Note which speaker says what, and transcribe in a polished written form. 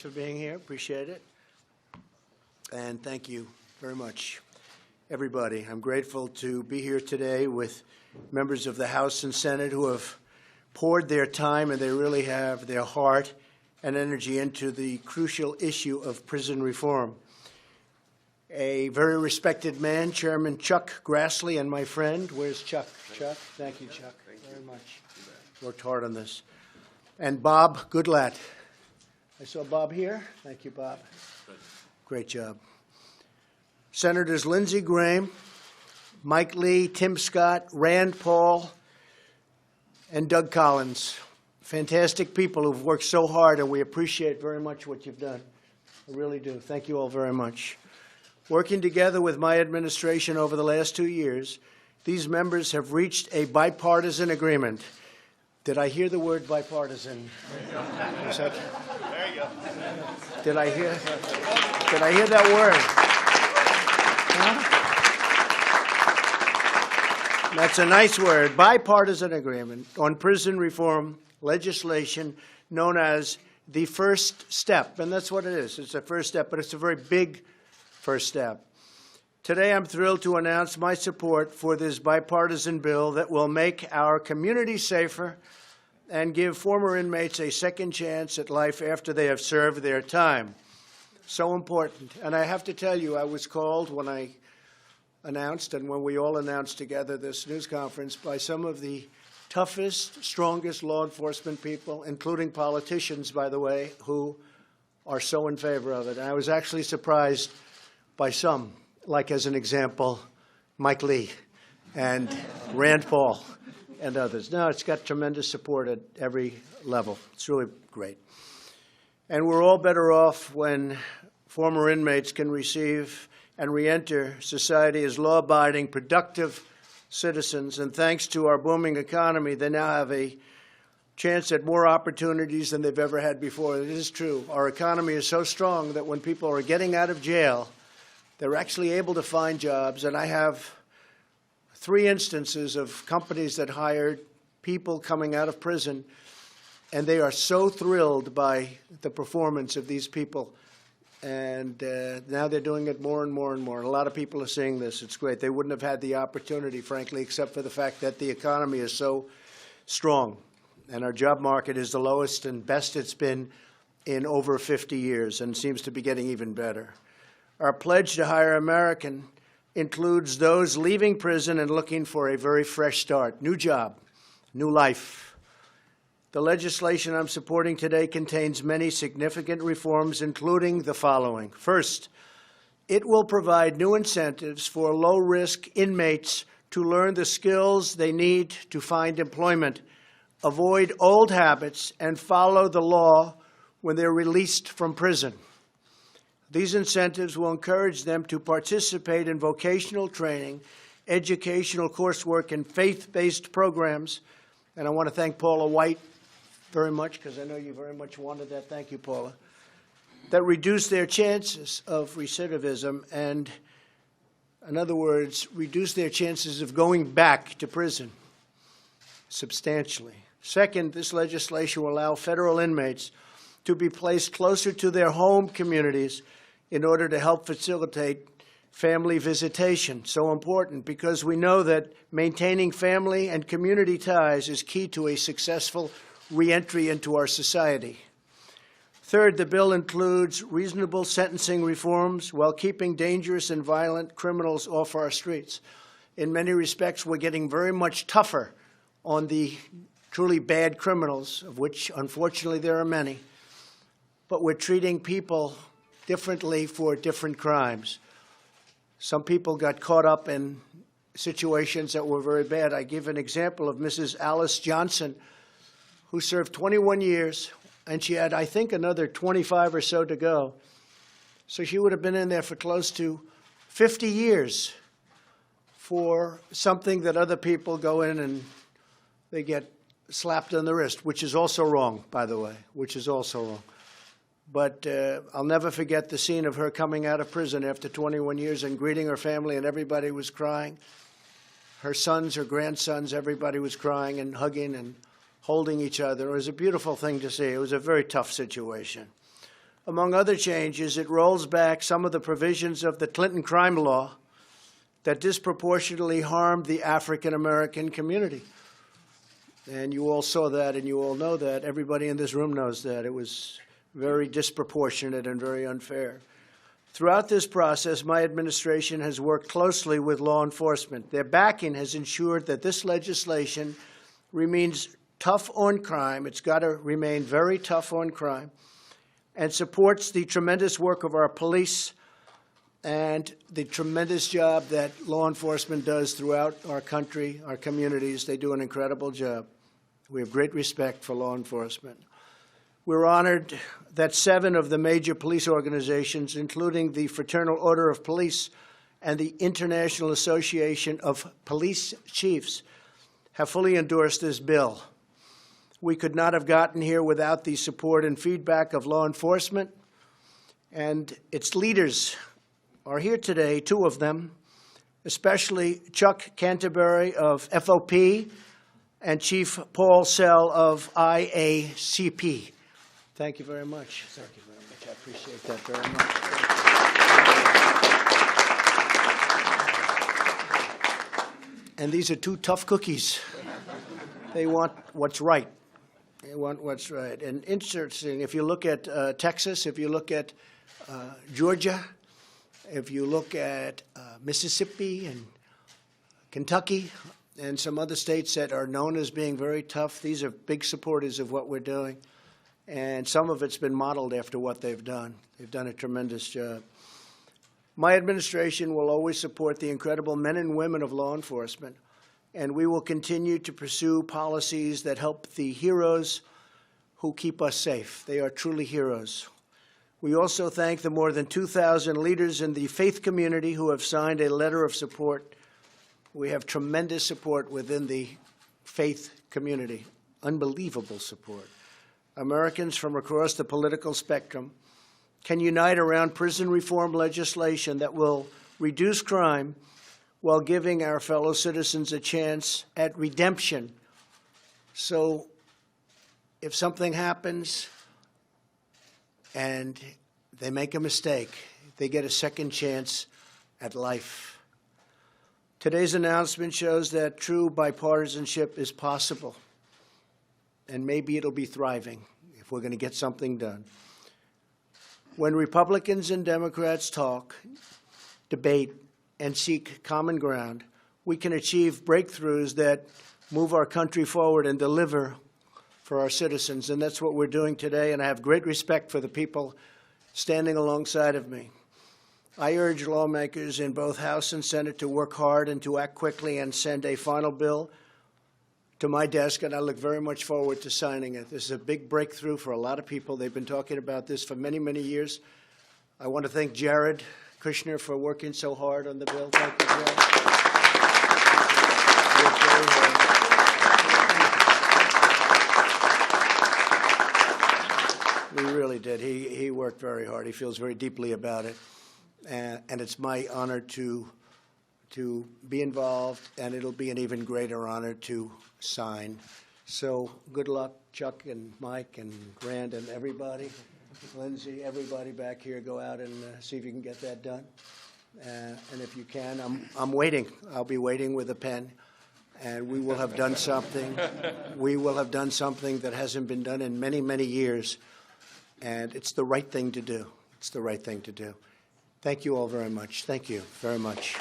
Speaker 1: For being here, appreciate it. And thank you very much, everybody. I'm grateful to be here today with members of the House and Senate who have poured their time, and they really have their heart and energy into the crucial issue of prison reform. A very respected man, Chairman Chuck Grassley, and my friend, where's Chuck? Chuck, thank you, Chuck, very much. Worked hard on this. And Bob Goodlatte. I saw Bob here. Thank you, Bob. Great job. Senators Lindsey Graham, Mike Lee, Tim Scott, Rand Paul, and Doug Collins. Fantastic people who've worked so hard, and we appreciate very much what you've done. I really do. Thank you all very much. Working together with my administration over the last 2 years, these members have reached a bipartisan agreement. Did I hear the word bipartisan? Is that, there you go. Did I hear that word? Huh? That's a nice word. Bipartisan agreement on prison reform legislation known as the first step. And that's what it is. It's a first step, but it's a very big first step. Today, I'm thrilled to announce my support for this bipartisan bill that will make our community safer and give former inmates a second chance at life after they have served their time. So important. And I have to tell you, I was called when I announced and when we all announced together this news conference by some of the toughest, strongest law enforcement people, including politicians, by the way, who are so in favor of it. And I was actually surprised by some. Like, as an example, Mike Lee and Rand Paul and others. No, it's got tremendous support at every level. It's really great. And we're all better off when former inmates can receive and reenter society as law-abiding, productive citizens. And thanks to our booming economy, they now have a chance at more opportunities than they've ever had before. It is true. Our economy is so strong that when people are getting out of jail, they're actually able to find jobs, and I have 3 instances of companies that hired people coming out of prison, and they are so thrilled by the performance of these people. And now they're doing it more and more and more. And a lot of people are seeing this. It's great. They wouldn't have had the opportunity, frankly, except for the fact that the economy is so strong, and our job market is the lowest and best it's been in over 50 years and seems to be getting even better. Our pledge to hire American includes those leaving prison and looking for a very fresh start, new job, new life. The legislation I'm supporting today contains many significant reforms, including the following. First, it will provide new incentives for low-risk inmates to learn the skills they need to find employment, avoid old habits, and follow the law when they're released from prison. These incentives will encourage them to participate in vocational training, educational coursework, and faith-based programs. And I want to thank Paula White very much, because I know you very much wanted that. Thank you, Paula. That reduce their chances of recidivism and, in other words, reduce their chances of going back to prison substantially. Second, this legislation will allow federal inmates to be placed closer to their home communities in order to help facilitate family visitation. So important, because we know that maintaining family and community ties is key to a successful reentry into our society. Third, the bill includes reasonable sentencing reforms while keeping dangerous and violent criminals off our streets. In many respects, we're getting very much tougher on the truly bad criminals, of which, unfortunately, there are many. But we're treating people differently for different crimes. Some people got caught up in situations that were very bad. I give an example of Mrs. Alice Johnson, who served 21 years, and she had, I think, another 25 or so to go. So she would have been in there for close to 50 years for something that other people go in and they get slapped on the wrist, which is also wrong, by the way, which is also wrong. But I'll never forget the scene of her coming out of prison after 21 years and greeting her family, and everybody was crying. Her sons, her grandsons, everybody was crying and hugging and holding each other. It was a beautiful thing to see. It was a very tough situation. Among other changes, it rolls back some of the provisions of the Clinton crime law that disproportionately harmed the African American community. And you all saw that, and you all know that. Everybody in this room knows that. It was very disproportionate and very unfair. Throughout this process, my administration has worked closely with law enforcement. Their backing has ensured that this legislation remains tough on crime. It's got to remain very tough on crime, and supports the tremendous work of our police and the tremendous job that law enforcement does throughout our country, our communities. They do an incredible job. We have great respect for law enforcement. We're honored that 7 of the major police organizations, including the Fraternal Order of Police and the International Association of Police Chiefs, have fully endorsed this bill. We could not have gotten here without the support and feedback of law enforcement, and its leaders are here today, 2 of them, especially Chuck Canterbury of FOP and Chief Paul Sell of IACP. Thank you very much. Thank you very much. I appreciate that very much. And these are 2 tough cookies. They want what's right. They want what's right. And interesting, if you look at Texas, if you look at Georgia, if you look at Mississippi and Kentucky and some other states that are known as being very tough, these are big supporters of what we're doing. And some of it's been modeled after what they've done. They've done a tremendous job. My administration will always support the incredible men and women of law enforcement, and we will continue to pursue policies that help the heroes who keep us safe. They are truly heroes. We also thank the more than 2,000 leaders in the faith community who have signed a letter of support. We have tremendous support within the faith community, unbelievable support. Americans from across the political spectrum can unite around prison reform legislation that will reduce crime while giving our fellow citizens a chance at redemption. So if something happens and they make a mistake, they get a second chance at life. Today's announcement shows that true bipartisanship is possible, and maybe it'll be thriving if we're going to get something done. When Republicans and Democrats talk, debate, and seek common ground, we can achieve breakthroughs that move our country forward and deliver for our citizens. And that's what we're doing today, and I have great respect for the people standing alongside of me. I urge lawmakers in both House and Senate to work hard and to act quickly and send a final bill to my desk, and I look very much forward to signing it. This is a big breakthrough for a lot of people. They've been talking about this for many, many years. I want to thank Jared Kushner for working so hard on the bill. Thank you, Jared. We really did. He worked very hard. He feels very deeply about it. And it's my honor to be involved, and it'll be an even greater honor to sign. So good luck, Chuck and Mike and Grant and everybody. Lindsay, everybody back here, go out and see if you can get that done. And if you can, I'm waiting. I'll be waiting with a pen, and we will have done something. We will have done something that hasn't been done in many, many years, and it's the right thing to do. It's the right thing to do. Thank you all very much. Thank you very much.